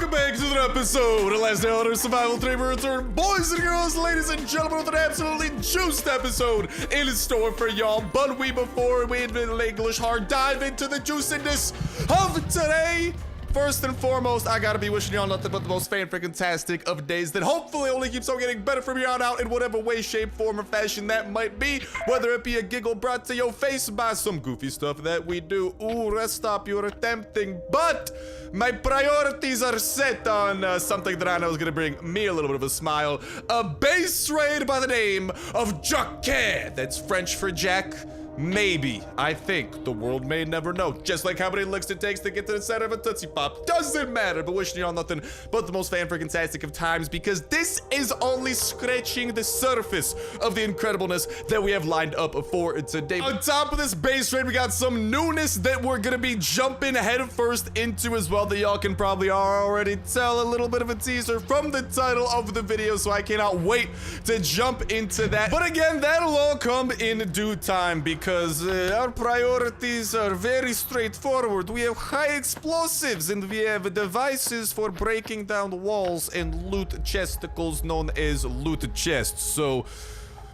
welcome back to another episode of Last Day on Earth Survival 3 Return. Boys and girls, ladies and gentlemen, with an absolutely juiced episode in store for y'all. But before we into the English hard dive into the juiciness of today, first and foremost, I gotta be wishing y'all nothing but the most fan-freaking-tastic of days that hopefully only keeps on getting better from here on out in whatever way, shape, form, or fashion that might be. Whether it be a giggle brought to your face by some goofy stuff that we do. Ooh, rest stop, you're tempting. But my priorities are set on something that I know is gonna bring me a little bit of a smile. A base raid by the name of Jacquet. That's French for Jack. Maybe. I think. The world may never know. Just like how many licks it takes to get to the center of a Tootsie Pop. Doesn't matter, but wishing y'all nothing but the most fan-freaking-tastic of times, because this is only scratching the surface of the incredibleness that we have lined up for today. On top of this base raid, we got some newness that we're gonna be jumping head first into as well, that y'all can probably already tell. A little bit of a teaser from the title of the video, so I cannot wait to jump into that. But again, that'll all come in due time, because our priorities are very straightforward. We have high explosives and we have devices for breaking down walls and loot chesticles known as loot chests. So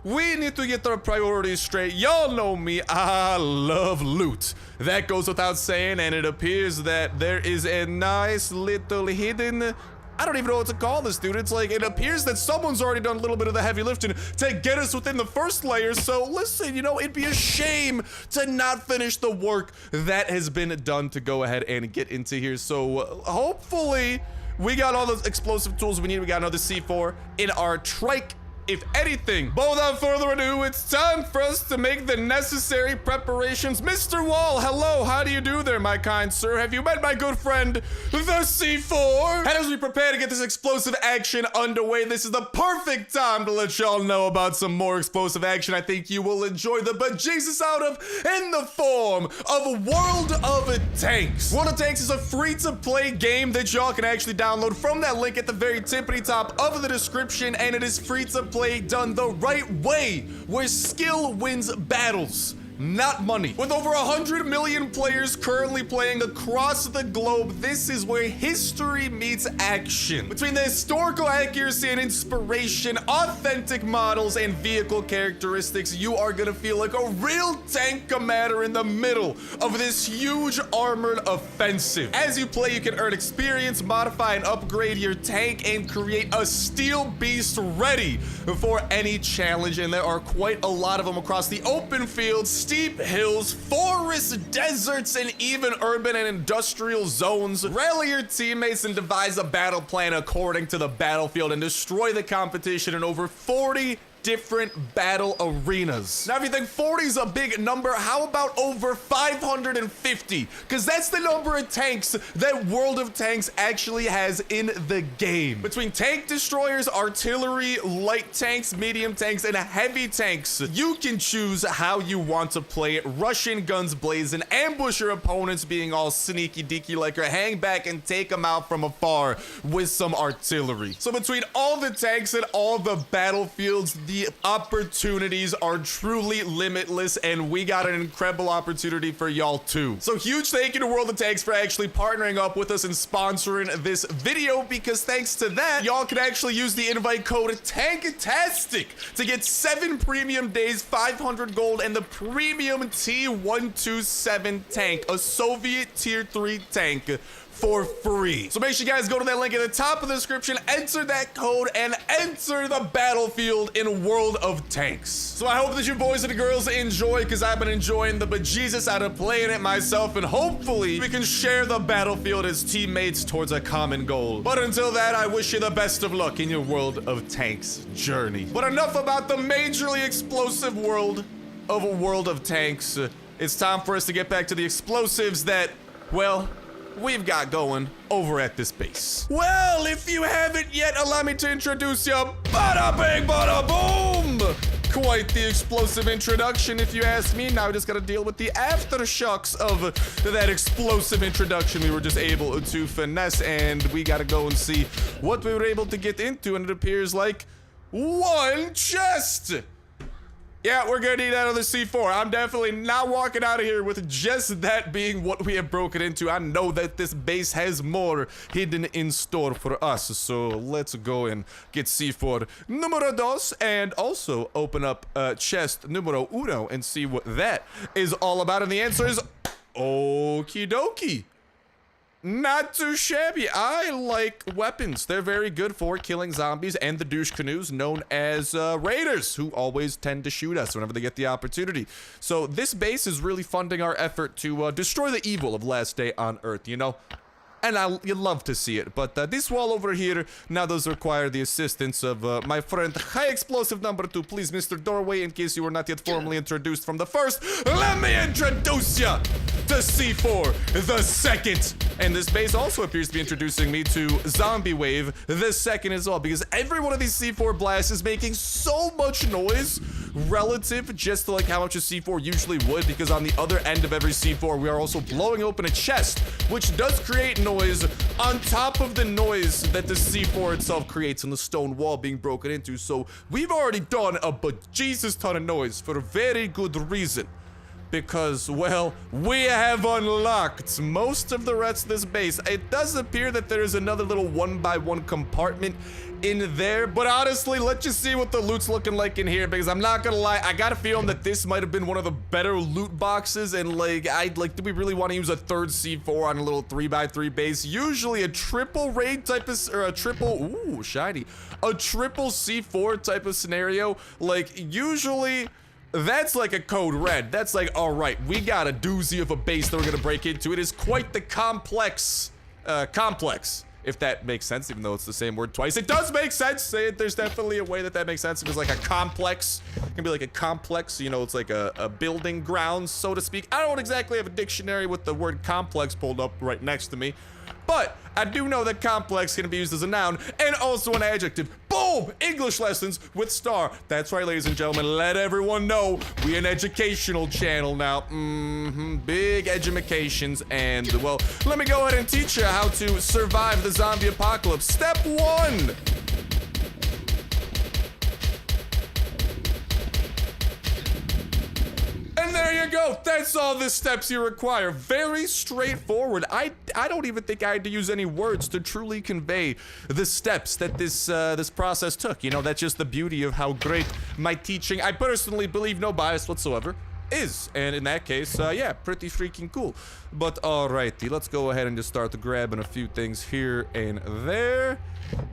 we need to get our priorities straight. Y'all know me, I love loot. That goes without saying, and it appears that there is a nice little hidden, I don't even know what to call this, dude. It's like, it appears that someone's already done a little bit of the heavy lifting to get us within the first layer. So listen, you know, it'd be a shame to not finish the work that has been done to go ahead and get into here. So hopefully we got all those explosive tools we need. We got another C4 in our trike, if anything. But without further ado, it's time for us to make the necessary preparations. Mr. Wall, hello, how do you do there, my kind sir? Have you met my good friend, the C4? And as we prepare to get this explosive action underway, this is the perfect time to let y'all know about some more explosive action I think you will enjoy the bejesus out of in the form of World of Tanks. World of Tanks is a free-to-play game that y'all can actually download from that link at the very tippity top of the description, and it is free to play done the right way, where skill wins battles, not money. With over 100 million players currently playing across the globe, this is where history meets action. Between the historical accuracy and inspiration, authentic models, and vehicle characteristics, you are gonna feel like a real tank commander in the middle of this huge armored offensive. As you play, you can earn experience, modify and upgrade your tank, and create a steel beast ready for any challenge, and there are quite a lot of them across the open fields, steep hills, forests, deserts, and even urban and industrial zones. Rally your teammates and devise a battle plan according to the battlefield and destroy the competition in over 40 different battle arenas. Now, if you think 40 is a big number, how about over 550? Because that's the number of tanks that World of Tanks actually has in the game. Between tank destroyers, artillery, light tanks, medium tanks, and heavy tanks, you can choose how you want to play it. Russian guns blazing, ambush your opponents being all sneaky deaky like her, hang back and take them out from afar with some artillery. So between all the tanks and all the battlefields, the opportunities are truly limitless, and we got an incredible opportunity for y'all too. So huge thank you to World of Tanks for actually partnering up with us and sponsoring this video, because thanks to that, y'all can actually use the invite code TANKTASTIC to get 7 premium days, 500 gold, and the premium T127 tank, a Soviet tier 3 tank, for free. So make sure you guys go to that link at the top of the description, enter that code, and enter the battlefield in World of Tanks. So I hope that you boys and girls enjoy, because I've been enjoying the bejesus out of playing it myself, and hopefully we can share the battlefield as teammates towards a common goal. But until that, I wish you the best of luck in your World of Tanks journey. But enough about the majorly explosive world of a World of Tanks. It's time for us to get back to the explosives that, well, we've got going over at this base. Well, if you haven't yet, allow me to introduce you. Bada bing, bada boom! Quite the explosive introduction, if you ask me. Now we just gotta deal with the aftershocks of that explosive introduction we were just able to finesse, and we gotta go and see what we were able to get into, and it appears like one chest. Yeah, we're gonna need another C4. I'm definitely not walking out of here with just that being what we have broken into. I know that this base has more hidden in store for us. So let's go and get C4 numero dos and also open up chest numero uno and see what that is all about. And the answer is okie dokie. Not too shabby. I like weapons. They're very good for killing zombies and the douche canoes known as raiders, who always tend to shoot us whenever they get the opportunity. So this base is really funding our effort to destroy the evil of Last Day on Earth, you know? And you'd love to see it. But this wall over here now does require the assistance of my friend High Explosive number 2. Please, Mr. Doorway, in case you were not yet formally introduced from the first, let me introduce ya to C4 the second. And this base also appears to be introducing me to Zombie Wave the second as well, because every one of these C4 blasts is making so much noise relative just to like how much a C4 usually would, because on the other end of every C4 we are also blowing open a chest, which does create noise on top of the noise that the C4 itself creates and the stone wall being broken into. So we've already done a bejesus ton of noise for a very good reason. Because, well, we have unlocked most of the rest of this base. It does appear that there is another little 1x1 compartment in there, but honestly, let's just see what the loot's looking like in here, because I'm not gonna lie, I got a feeling that this might have been one of the better loot boxes, and like, do we really want to use a third C4 on a little 3x3 base? Usually a triple raid type of, or a triple, ooh, shiny, a triple C4 type of scenario, like, usually that's like a code red. That's like, all right, we got a doozy of a base that we're gonna break into. It is quite the complex, if that makes sense, even though it's the same word twice. It does make sense. There's definitely a way that that makes sense, because like a complex can be like a complex, you know, it's like a building grounds, so to speak. I don't exactly have a dictionary with the word complex pulled up right next to me, but I do know that complex can be used as a noun and also an adjective. Boom! English lessons with Star. That's right, ladies and gentlemen. Let everyone know we an educational channel now. Big edumacations. And, well, let me go ahead and teach you how to survive the zombie apocalypse. Step 1. And there you go. That's all the steps you require. Very straightforward. I don't even think I had to use any words to truly convey the steps that this process took. You know, that's just the beauty of how great my teaching, I personally believe, no bias whatsoever, is. And in that case, yeah, pretty freaking cool. But alrighty, let's go ahead and just start grabbing a few things here and there.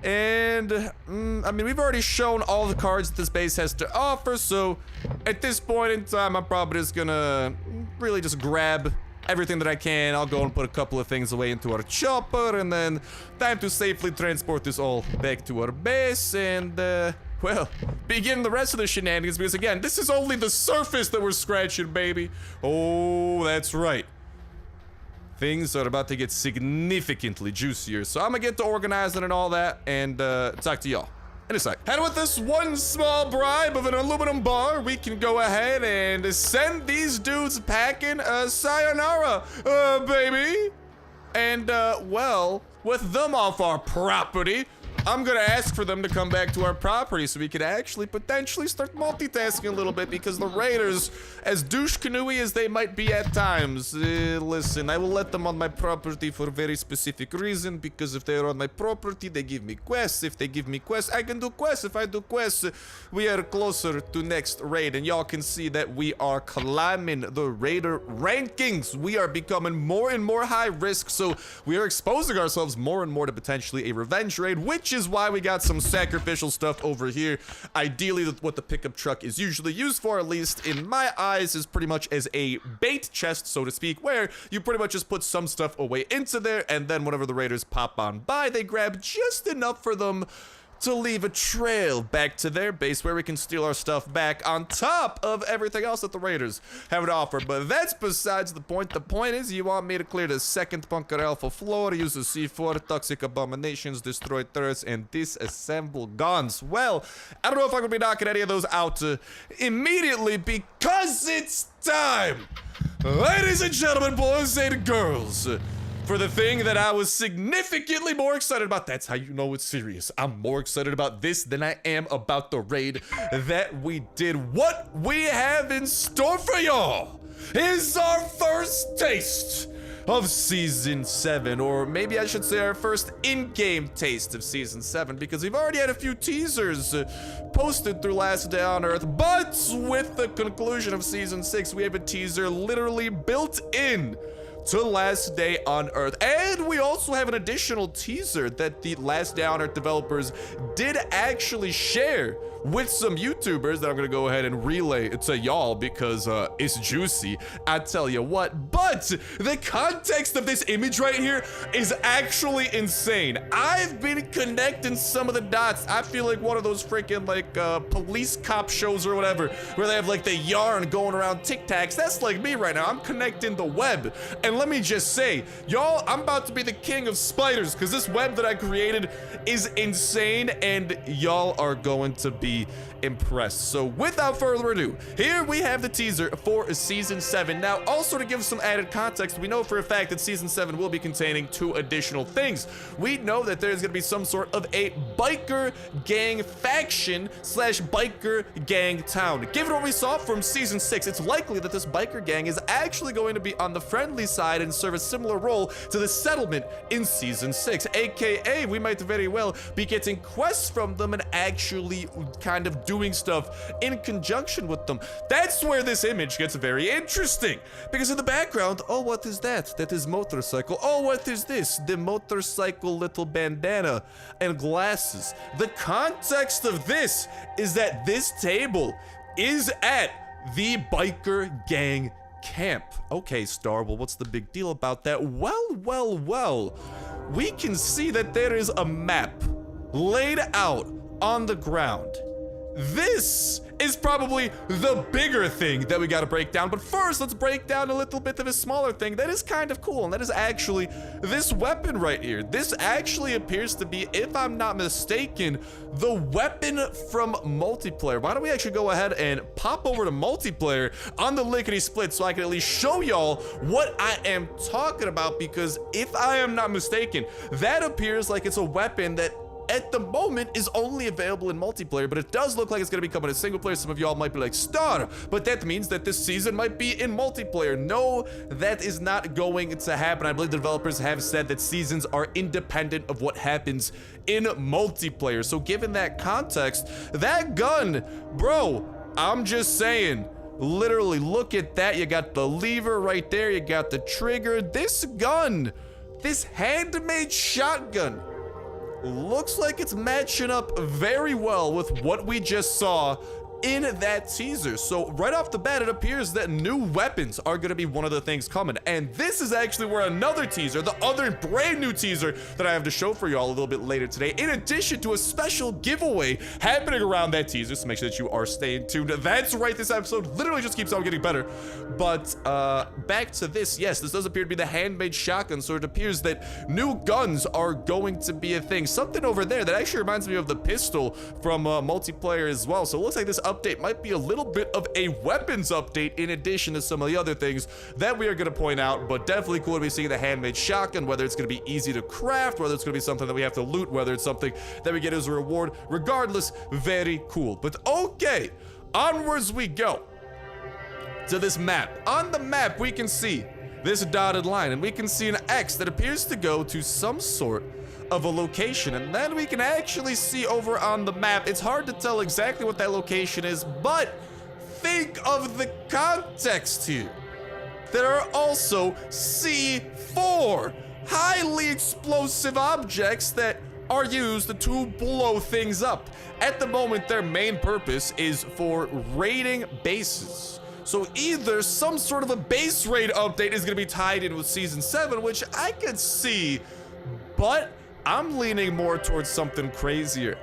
And, I mean, we've already shown all the cards that this base has to offer, so at this point in time, I'm probably just gonna really just grab everything that I can. I'll go and put a couple of things away into our chopper, and then time to safely transport this all back to our base, and, well, begin the rest of the shenanigans, because again, this is only the surface that we're scratching, baby. Oh, that's right. Things are about to get significantly juicier, so I'm gonna get to organizing and all that, and talk to y'all in a sec. And with this one small bribe of an aluminum bar, we can go ahead and send these dudes packing sayonara, baby. And, well, with them off our property, I'm gonna ask for them to come back to our property so we could actually potentially start multitasking a little bit, because the raiders, as douche canoey as they might be at times, listen, I will let them on my property for a very specific reason, because if they're on my property, they give me quests. If they give me quests, I can do quests. If I do quests, we are closer to next raid, and y'all can see that we are climbing the raider rankings. We are becoming more and more high risk, so we are exposing ourselves more and more to potentially a revenge raid, which is why we got some sacrificial stuff over here. Ideally, what the pickup truck is usually used for, at least in my eyes, is pretty much as a bait chest, so to speak, where you pretty much just put some stuff away into there, and then whenever the raiders pop on by, they grab just enough for them to leave a trail back to their base where we can steal our stuff back on top of everything else that the raiders have to offer. But that's besides the point. The point is, you want me to clear the second bunker alpha floor, use the C4, toxic abominations, destroy turrets, and disassemble guns. Well, I don't know if I'm gonna be knocking any of those out immediately, because it's time, ladies and gentlemen, boys and girls, for the thing that I was significantly more excited about. That's how you know it's serious. I'm more excited about this than I am about the raid that we did. What we have in store for y'all is our first taste of Season 7, or maybe I should say our first in-game taste of Season 7, because we've already had a few teasers posted through Last Day on Earth, but with the conclusion of Season 6, we have a teaser literally built in to Last Day on Earth. And we also have an additional teaser that the Last Day on Earth developers did actually share with some YouTubers that I'm gonna go ahead and relay to y'all because it's juicy, I tell you what. But the context of this image right here is actually insane. I've been connecting some of the dots. I feel like one of those freaking like police cop shows or whatever, where they have like the yarn going around Tic Tacs. That's like me right now. I'm connecting the web. And let me just say, y'all, I'm about to be the king of spiders because this web that I created is insane and y'all are going to be impressed. So without further ado, here we have the teaser for Season 7. Now, also to give some added context, we know for a fact that Season 7 will be containing 2 additional things. We know that there's going to be some sort of a biker gang faction / biker gang town. Given what we saw from Season 6, it's likely that this biker gang is actually going to be on the friendly side and serve a similar role to the settlement in Season 6, aka we might very well be getting quests from them and actually kind of doing stuff in conjunction with them. That's where this image gets very interesting, because in the background, oh, what is that? That is motorcycle. Oh, what is this? The motorcycle little bandana and glasses. The context of this is that this table is at the biker gang camp. Okay, Star, well, what's the big deal about that? Well, we can see that there is a map laid out on the ground. This is probably the bigger thing that we got to break down, but first let's break down a little bit of a smaller thing that is kind of cool, and that is actually this weapon right here. This actually appears to be, if I'm not mistaken, the weapon from multiplayer. Why don't we actually go ahead and pop over to multiplayer on the lickety split so I can at least show y'all what I am talking about, because if I am not mistaken, that appears like it's a weapon that at the moment is only available in multiplayer, but it does look like it's going to be coming to single player. Some of y'all might be like, Star, but that means that this season might be in multiplayer. No, that is not going to happen. I believe the developers have said that seasons are independent of what happens in multiplayer. So given that context, that gun, bro, I'm just saying, literally look at that. You got the lever right there. You got the trigger. This gun, this handmade shotgun, looks like it's matching up very well with what we just saw in that teaser. So right off the bat, it appears that new weapons are going to be one of the things coming, and this is actually where another teaser, the other brand new teaser that I have to show for y'all a little bit later today, in addition to a special giveaway happening around that teaser, so make sure that you are staying tuned. That's right, this episode literally just keeps on getting better. But back to this, yes, this does appear to be the handmade shotgun, so it appears that new guns are going to be a thing. Something over there that actually reminds me of the pistol from multiplayer as well. So it looks like this update might be a little bit of a weapons update in addition to some of the other things that we are going to point out, but definitely cool to be seeing the handmade shotgun, whether it's going to be easy to craft, whether it's going to be something that we have to loot, whether it's something that we get as a reward. Regardless, very cool. But okay, onwards we go to this map. On the map, we can see this dotted line, and we can see an X that appears to go to some sort of a location, and then we can actually see over on the map, it's hard to tell exactly what that location is, but think of the context here. There are also C4 highly explosive objects that are used to blow things up. At the moment, their main purpose is for raiding bases. So either some sort of a base raid update is going to be tied in with Season 7, which I could see, but I'm leaning more towards something crazier.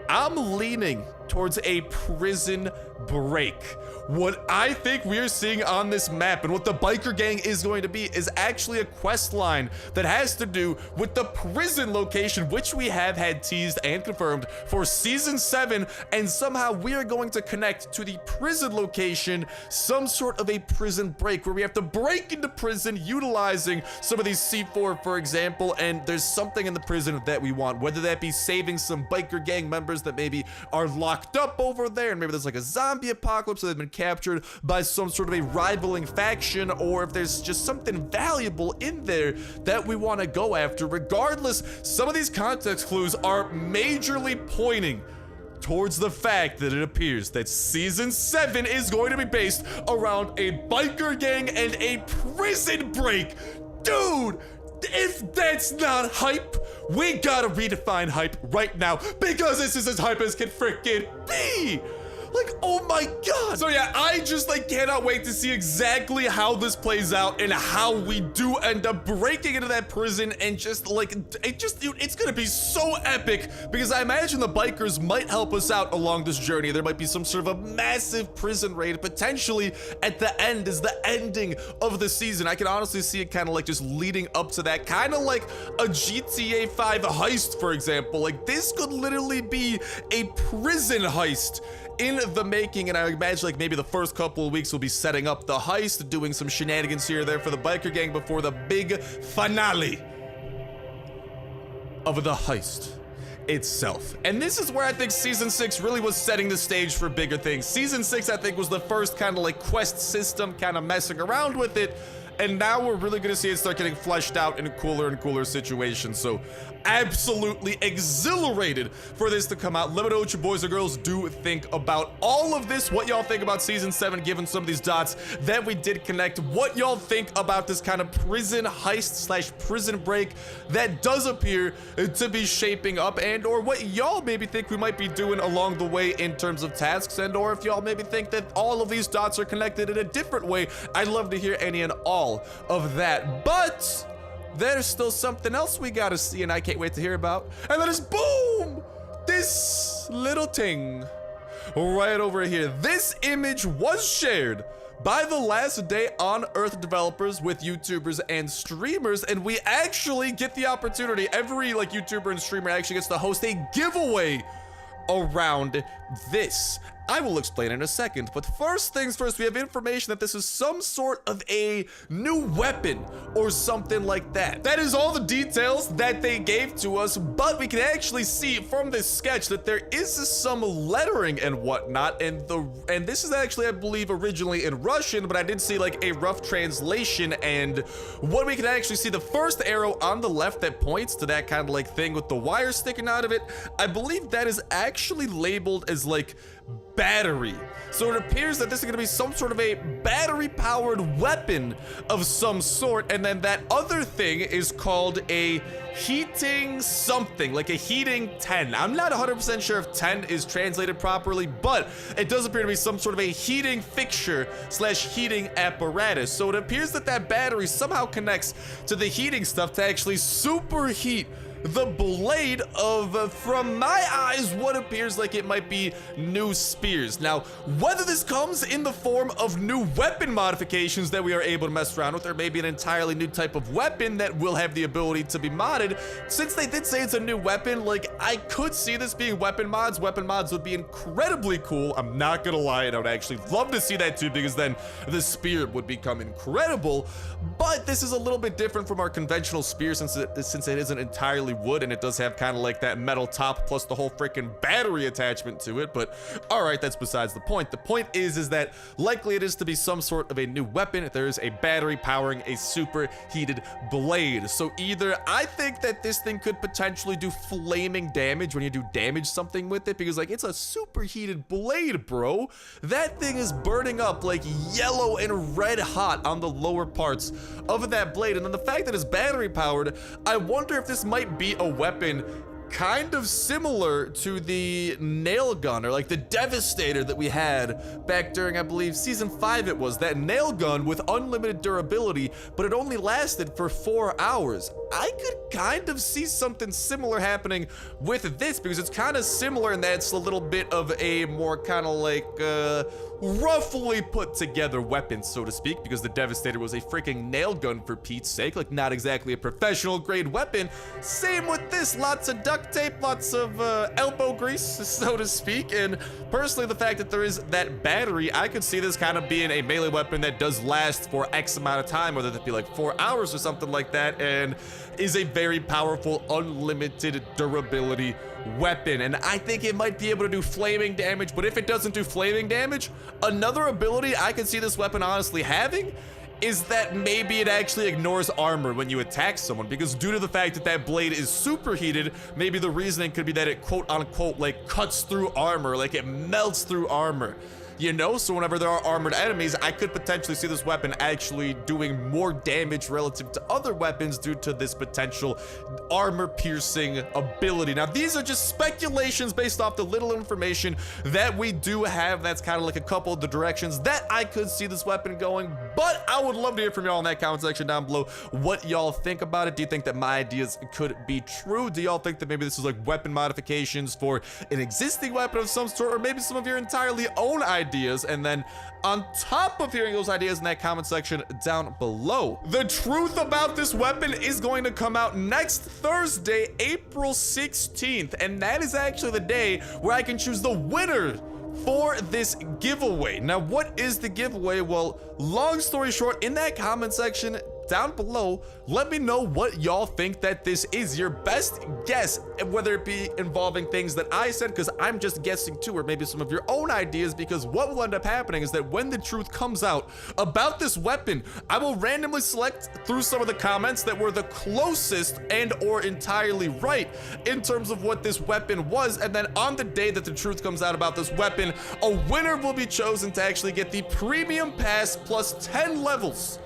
I'm leaning towards a prison break. What I think we are seeing on this map and what the biker gang is going to be is actually a quest line that has to do with the prison location, which we have had teased and confirmed for season 7, and somehow we are going to connect to the prison location some sort of a prison break where we have to break into prison utilizing some of these C4, for example, and there's something in the prison that we want, whether that be saving some biker gang members that maybe are locked up over there, and maybe there's like a zombie apocalypse that they've been captured by some sort of a rivaling faction, or if there's just something valuable in there that we want to go after. Regardless, some of these context clues are majorly pointing towards the fact that it appears that season 7 is going to be based around a biker gang and a prison break. Dude, if that's not hype, we gotta redefine hype right now, because this is as hype as can freaking be. Like, oh my god. So yeah, I just like cannot wait to see exactly how this plays out and how we do end up breaking into that prison, and just like, dude, it's gonna be so epic, because I imagine the bikers might help us out along this journey. There might be some sort of a massive prison raid potentially at the end, is the ending of the season. I can honestly see it kind of like just leading up to that, kind of like a GTA 5 heist, for example. Like, this could literally be a prison heist in the making, and I imagine like maybe the first couple of weeks we'll be setting up the heist, doing some shenanigans here or there for the biker gang before the big finale of the heist itself. And this is where I think season 6 really was setting the stage for bigger things. Season 6, I think, was the first kind of like quest system, kind of messing around with it, and now we're really gonna see it start getting fleshed out in cooler and cooler situations. So absolutely exhilarated for this to come out. Let me know what you boys or girls do think about all of this, what y'all think about season 7, given some of these dots that we did connect, what y'all think about this kind of prison heist slash prison break that does appear to be shaping up, and or what y'all maybe think we might be doing along the way in terms of tasks, and or if y'all maybe think that all of these dots are connected in a different way. I'd love to hear any and all of that. But there's still something else we gotta see, and I can't wait to hear about, and that is, boom, this little thing right over here. This image was shared by the Last Day on Earth developers with YouTubers and streamers, and we actually get the opportunity, every like YouTuber and streamer actually gets to host a giveaway around this. I will explain in a second, but first things first, we have information that this is some sort of a new weapon or something like that. That is all the details that they gave to us, but we can actually see from this sketch that there is some lettering and whatnot, and this is actually, I believe, originally in Russian, but I did see like a rough translation, and what we can actually see, the first arrow on the left that points to that kind of like thing with the wire sticking out of it, I believe that is actually labeled as like battery. So it appears that this is going to be some sort of a battery powered weapon of some sort, and then that other thing is called a heating something, like a heating 10. I'm not 100% sure if 10 is translated properly, but it does appear to be some sort of a heating fixture slash heating apparatus. So it appears that that battery somehow connects to the heating stuff to actually superheat the blade of, from my eyes, what appears like it might be new spears. Now, whether this comes in the form of new weapon modifications that we are able to mess around with, or maybe an entirely new type of weapon that will have the ability to be modded, since they did say it's a new weapon, like, I could see this being weapon mods. Weapon mods would be incredibly cool. I'm not gonna lie, and I would actually love to see that too, because then the spear would become incredible. But this is a little bit different from our conventional spear, since it isn't entirely wood, and it does have kind of like that metal top plus the whole freaking battery attachment to it. But all right, that's besides the point. The point is that likely it is to be some sort of a new weapon. There is a battery powering a superheated blade. So either I think that this thing could potentially do flaming damage when you do damage something with it, because like, it's a superheated blade, bro. That thing is burning up like yellow and red hot on the lower parts of that blade. And then the fact that it's battery powered, I wonder if this might be a weapon kind of similar to the nail gun, or like the Devastator that we had back during, I believe, season 5 it was. That nail gun with unlimited durability, but it only lasted for 4 hours. I could kind of see something similar happening with this, because it's kind of similar in that it's a little bit of a more kind of like roughly put together weapon, so to speak, because the Devastator was a freaking nail gun for Pete's sake, like not exactly a professional grade weapon. Same with this, lots of duct tape, lots of elbow grease, so to speak. And personally, the fact that there is that battery, I could see this kind of being a melee weapon that does last for X amount of time, whether that be like 4 hours or something like that, and is a very powerful unlimited durability weapon. And I think it might be able to do flaming damage, but if it doesn't do flaming damage, another ability I can see this weapon honestly having is that maybe it actually ignores armor when you attack someone, because due to the fact that that blade is superheated, maybe the reasoning could be that it quote unquote like cuts through armor, like it melts through armor. You know, so whenever there are armored enemies, I could potentially see this weapon actually doing more damage relative to other weapons due to this potential armor-piercing ability. Now, these are just speculations based off the little information that we do have. That's kind of like a couple of the directions that I could see this weapon going, but I would love to hear from y'all in that comment section down below what y'all think about it. Do you think that my ideas could be true? Do y'all think that maybe this is like weapon modifications for an existing weapon of some sort, or maybe some of your entirely own ideas? And then on top of hearing those ideas in that comment section down below, the truth about this weapon is going to come out next Thursday, April 16th, and that is actually the day where I can choose the winner for this giveaway. Now, what is the giveaway? Well, long story short, in that comment section down below, let me know what y'all think that this is. Your best guess, whether it be involving things that I said, because I'm just guessing too, or maybe some of your own ideas, because what will end up happening is that when the truth comes out about this weapon, I will randomly select through some of the comments that were the closest and or entirely right in terms of what this weapon was, and then on the day that the truth comes out about this weapon, a winner will be chosen to actually get the premium pass plus 10 levels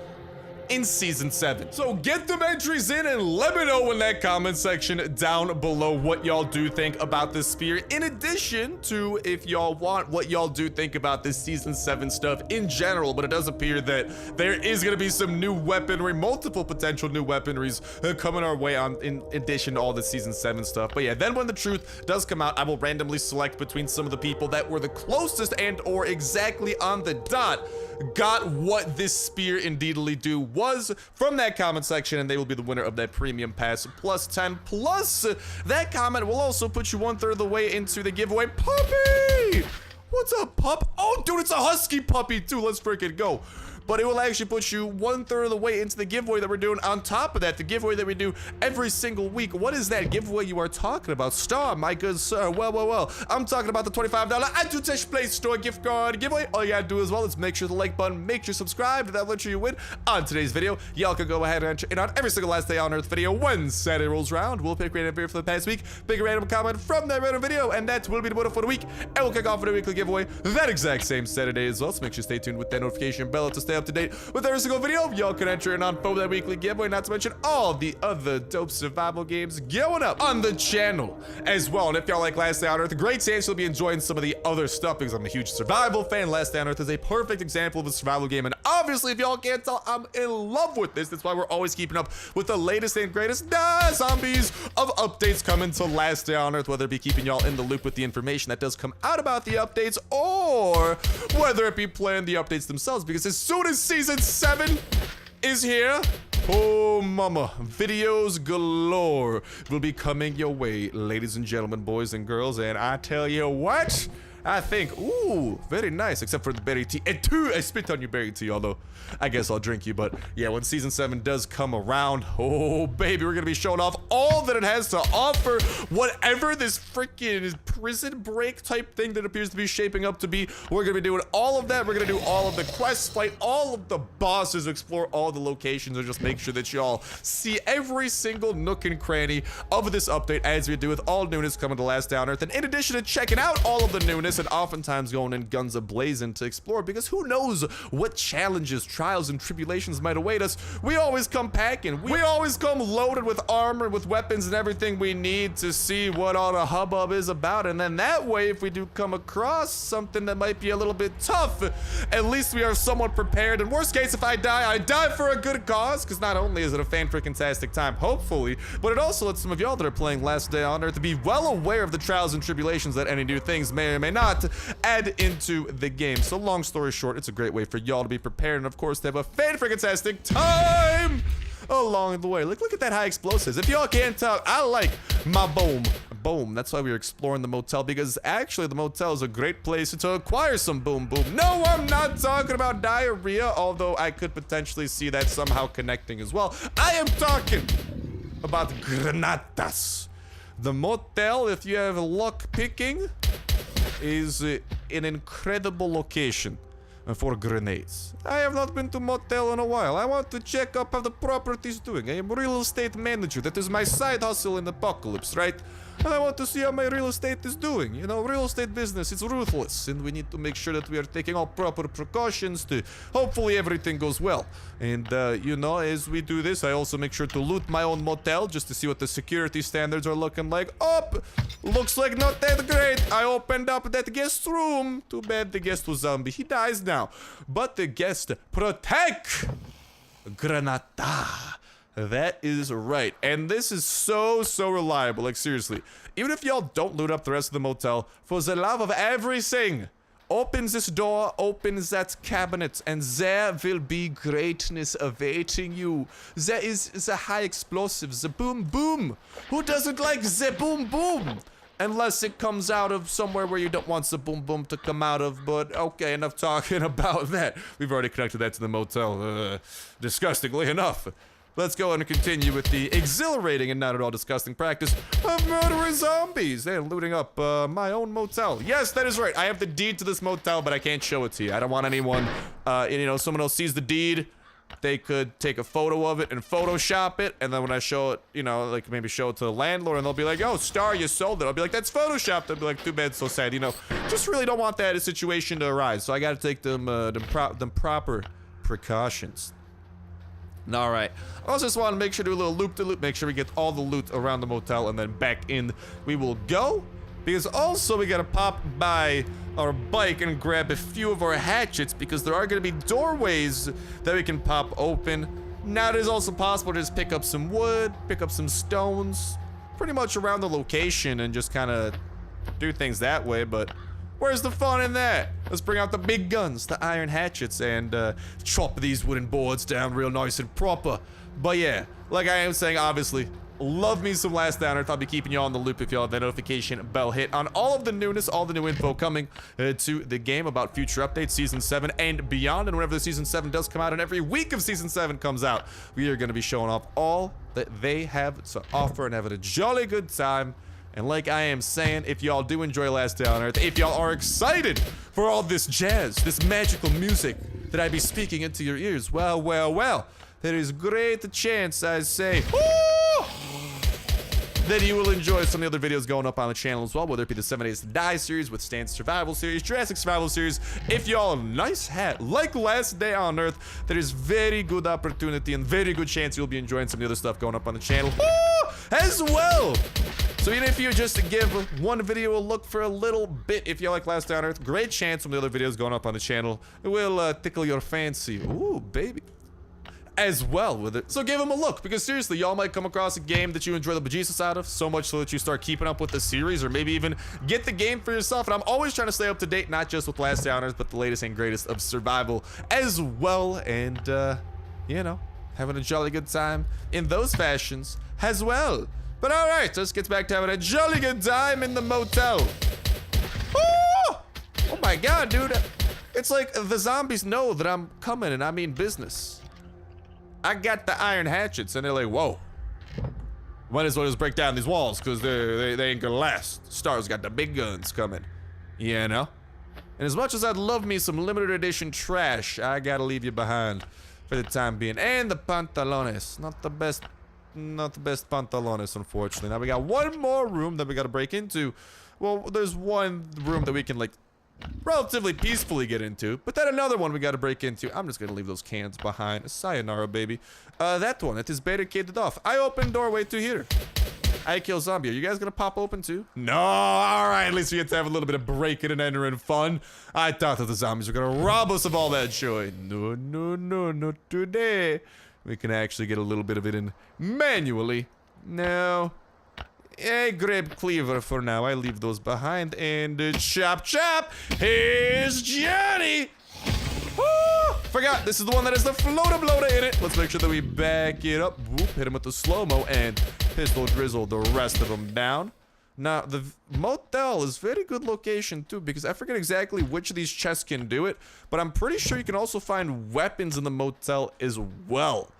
in season 7. So get them entries in and let me know in that comment section down below what y'all do think about this spear, in addition to, if y'all want, what y'all do think about this season 7 stuff in general. But it does appear that there is going to be some new weaponry, multiple potential new weaponries coming our way on in addition to all the season 7 stuff. But yeah, then when the truth does come out, I will randomly select between some of the people that were the closest and or exactly on the dot got what this spear indeedly do was from that comment section, and they will be the winner of that premium pass plus 10. Plus, that comment will also put you 1/3 of the way into the giveaway. Puppy! What's up, pup? Oh, dude, it's a husky puppy too. Let's freaking go. But it will actually put you 1/3 of the way into the giveaway that we're doing. On top of that, the giveaway that we do every single week. What is that giveaway you are talking about, Star, my good sir? Well. I'm talking about the $25 Atutesh Play Store gift card giveaway. All you gotta do as well is make sure the like button, make sure you subscribe, that'll let you win on today's video. Y'all can go ahead and enter in on every single last day on Earth video. When Saturday rolls around, we'll pick random video for the past week, pick a random comment from that random video, and that will be the winner for the week. And we'll kick off with a weekly giveaway that exact same Saturday as well. So make sure you stay tuned with that notification bell to stay up to date with every single video. Y'all can enter in on for that weekly giveaway, not to mention all the other dope survival games going up on the channel as well. And if y'all like Last Day on Earth, a great chance you'll be enjoying some of the other stuff, because I'm a huge survival fan. Last Day on Earth is a perfect example of a survival game, and obviously, if y'all can't tell, I'm in love with this. That's why we're always keeping up with the latest and greatest zombies of updates coming to Last Day on Earth, whether it be keeping y'all in the loop with the information that does come out about the updates, or whether it be playing the updates themselves, because as soon as season 7 is here, oh mama, videos galore will be coming your way, ladies and gentlemen, boys and girls. And I tell you what, I think, ooh, very nice, except for the berry tea. And two, I spit on your berry tea, although I guess I'll drink you. But yeah, when season 7 does come around, oh baby, we're gonna be showing off all that it has to offer. Whatever this freaking prison break type thing that appears to be shaping up to be, we're gonna be doing all of that. We're gonna do all of the quests, fight all of the bosses, explore all the locations, and just make sure that y'all see every single nook and cranny of this update, as we do with all newness coming to Last Day on Earth. And in addition to checking out all of the newness, serious and oftentimes going in guns a-blazing to explore, because who knows what challenges, trials, and tribulations might await us. We always come packing. We always come loaded with armor, with weapons, and everything we need to see what all the hubbub is about. And then that way, if we do come across something that might be a little bit tough, at least we are somewhat prepared. In worst case, if I die for a good cause, because not only is it a fan-freaking-tastic time, hopefully, but it also lets some of y'all that are playing Last Day on Earth to be well aware of the trials and tribulations that any new things may or may not add into the game. So long story short, it's a great way for y'all to be prepared and, of course, to have a fan-freaking-tastic time along the way. Look at that high explosives. If y'all can't tell, I like my boom. Boom. That's why we were exploring the motel, because actually the motel is a great place to acquire some boom boom. No, I'm not talking about diarrhea, although I could potentially see that somehow connecting as well. I am talking about granatas. The motel, if you have luck picking, is an incredible location for grenades. I have not been to motel in a while. I want to check up how the property is doing. I am real estate manager. That is my side hustle in the apocalypse, right? And I want to see how my real estate is doing. You know, real estate business, it's ruthless, and we need to make sure that we are taking all proper precautions to hopefully everything goes well. And, you know, as we do this, I also make sure to loot my own motel just to see what the security standards are looking like. Oh, looks like not that great. I opened up that guest room. Too bad the guest was zombie. He dies now. But the guest protect Granata. That is right. And this is so reliable. Like, seriously. Even if y'all don't loot up the rest of the motel, for the love of everything, opens this door, opens that cabinet, and there will be greatness awaiting you. There is the high explosives, the boom boom. Who doesn't like the boom boom? Unless it comes out of somewhere where you don't want the boom boom to come out of, but okay, enough talking about that. We've already connected that to the motel, disgustingly enough. Let's go and continue with the exhilarating and not at all disgusting practice of murdering zombies and looting up my own motel. Yes, that is right. I have the deed to this motel, but I can't show it to you. I don't want anyone, you know, someone else sees the deed. They could take a photo of it and Photoshop it, and then when I show it, you know, like maybe show it to the landlord, and they'll be like, "Oh, Star, you sold it." I'll be like, "That's Photoshopped." They'll be like, "Too bad, so sad." You know, just really don't want that situation to arise. So I got to take them proper precautions. All right. I also just want to make sure to do a little loop-de-loop, make sure we get all the loot around the motel, and then back in we will go. Because also we got to pop by our bike and grab a few of our hatchets, because there are going to be doorways that we can pop open. Now it is also possible to just pick up some wood, pick up some stones, pretty much around the location, and just kind of do things that way, but where's the fun in that? Let's bring out the big guns, the iron hatchets, and chop these wooden boards down real nice and proper. But yeah, like I am saying, obviously, love me some Last Day on Earth. I'll be keeping you all in the loop if y'all have that notification bell hit on all of the newness, all the new info coming to the game about future updates, Season 7 and beyond. And whenever the Season 7 does come out, and every week of Season 7 comes out, we are going to be showing off all that they have to offer and having a jolly good time. And like I am saying, if y'all do enjoy Last Day on Earth, if y'all are excited for all this jazz, this magical music that I be speaking into your ears, well, there is great chance, I say, that you will enjoy some of the other videos going up on the channel as well, whether it be the 7 Days to Die series, with Stan's Survival series, Jurassic Survival series. If y'all nice hat like Last Day on Earth, there is very good opportunity and very good chance you'll be enjoying some of the other stuff going up on the channel as well. So even if you just give one video a look for a little bit, if you like Last Day on Earth, great chance some of the other videos going up on the channel will tickle your fancy. Ooh, baby. As well with it. So give them a look, because seriously, y'all might come across a game that you enjoy the bejesus out of, so much so that you start keeping up with the series, or maybe even get the game for yourself. And I'm always trying to stay up to date, not just with Last Day on Earth, but the latest and greatest of survival as well. And, you know, having a jolly good time in those fashions as well. But alright, let's get back to having a jolly good time in the motel. Oh my god, dude. It's like the zombies know that I'm coming and I mean business. I got the iron hatchets, and they're like, whoa. Might as well just break down these walls, because they ain't gonna last. Star's got the big guns coming. You know? And as much as I'd love me some limited edition trash, I gotta leave you behind for the time being. And the pantalones. Not the best pantalones, unfortunately. Now we got one more room that we gotta break into. Well, there's one room that we can, like, relatively peacefully get into. But then another one we gotta break into. I'm just gonna leave those cans behind. Sayonara, baby. That one, it is barricaded off. I open doorway to here. I kill zombie. Are you guys gonna pop open too? No, alright, at least we get to have a little bit of breaking and entering fun. I thought that the zombies were gonna rob us of all that joy. No, no, no, not today. We can actually get a little bit of it in manually. No. A grape cleaver for now. I leave those behind and chop chop. Here's Johnny. Woo! Forgot, this is the one that has the floater bloater in it. Let's make sure that we back it up. Whoop, hit him with the slow-mo and pistol drizzle the rest of them down. Now, the motel is very good location too, because I forget exactly which of these chests can do it, but I'm pretty sure you can also find weapons in the motel as well.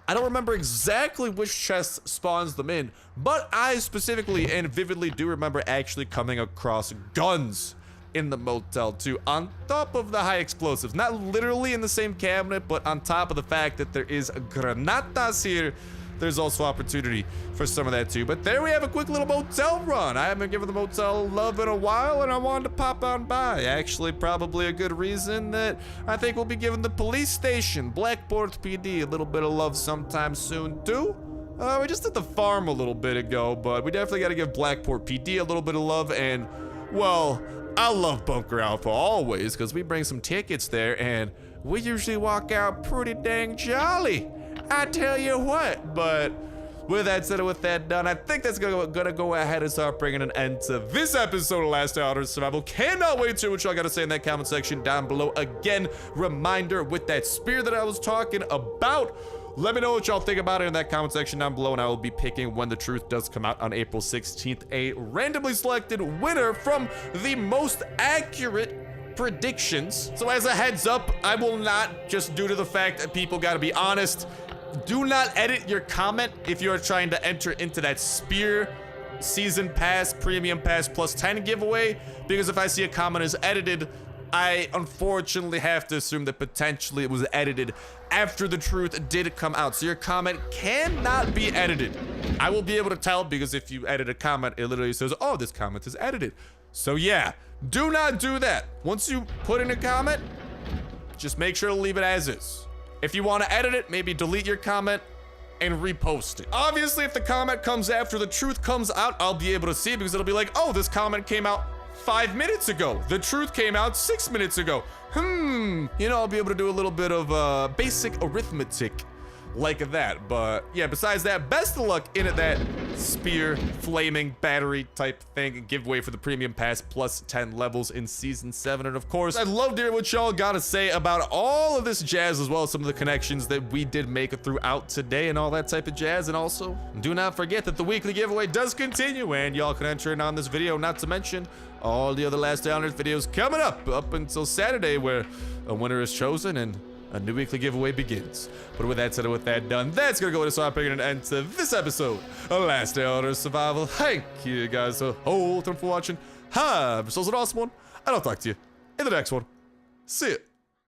I don't remember exactly which chest spawns them in, but I specifically and vividly do remember actually coming across guns in the motel too, on top of the high explosives. Not literally in the same cabinet, but on top of the fact that there is granatas here, there's also opportunity for some of that too. But there we have a quick little motel run. I haven't given the motel love in a while, and I wanted to pop on by. Actually, probably a good reason that I think we'll be giving the police station, Blackport PD, a little bit of love sometime soon too. We just did the farm a little bit ago, but we definitely got to give Blackport PD a little bit of love. And, well, I love Bunker Alpha always, because we bring some tickets there, and we usually walk out pretty dang jolly. I tell you what. But with that said and with that done, I think that's gonna go ahead and start bringing an end to this episode of Last Day on Survival. Cannot wait to hear what y'all gotta say in that comment section down below. Again, reminder with that spear that I was talking about, let me know what y'all think about it in that comment section down below, and I will be picking, when the truth does come out on April 16th, a randomly selected winner from the most accurate predictions. So as a heads up, I will not, just due to the fact that people gotta be honest, do not edit your comment if you're trying to enter into that spear season pass, premium pass plus 10 giveaway, because if I see a comment is edited, I unfortunately have to assume that potentially it was edited after the truth did come out. So your comment cannot be edited. I will be able to tell, because if you edit a comment, it literally says, oh, this comment is edited. So yeah, do not do that. Once you put in a comment, just make sure to leave it as is. If you want to edit it, maybe delete your comment and repost it. Obviously, if the comment comes after the truth comes out, I'll be able to see it, because it'll be like, oh, this comment came out 5 minutes ago. The truth came out 6 minutes ago. You know, I'll be able to do a little bit of basic arithmetic like that. But yeah, besides that, best of luck in that spear flaming battery type thing, giveaway for the premium pass plus 10 levels in season 7. And of course, I'd love to hear what y'all gotta say about all of this jazz, as well as some of the connections that we did make throughout today and all that type of jazz. And also, do not forget that the weekly giveaway does continue, and y'all can enter in on this video, not to mention all the other Last Day on Earth videos coming up until Saturday, where a winner is chosen and a new weekly giveaway begins. But with that said and with that done, that's gonna go ahead and start bringing an end to this episode of Last Day on Earth Survival. Thank you guys a whole ton for watching. Have yourselves an awesome one, and I'll talk to you in the next one. See ya.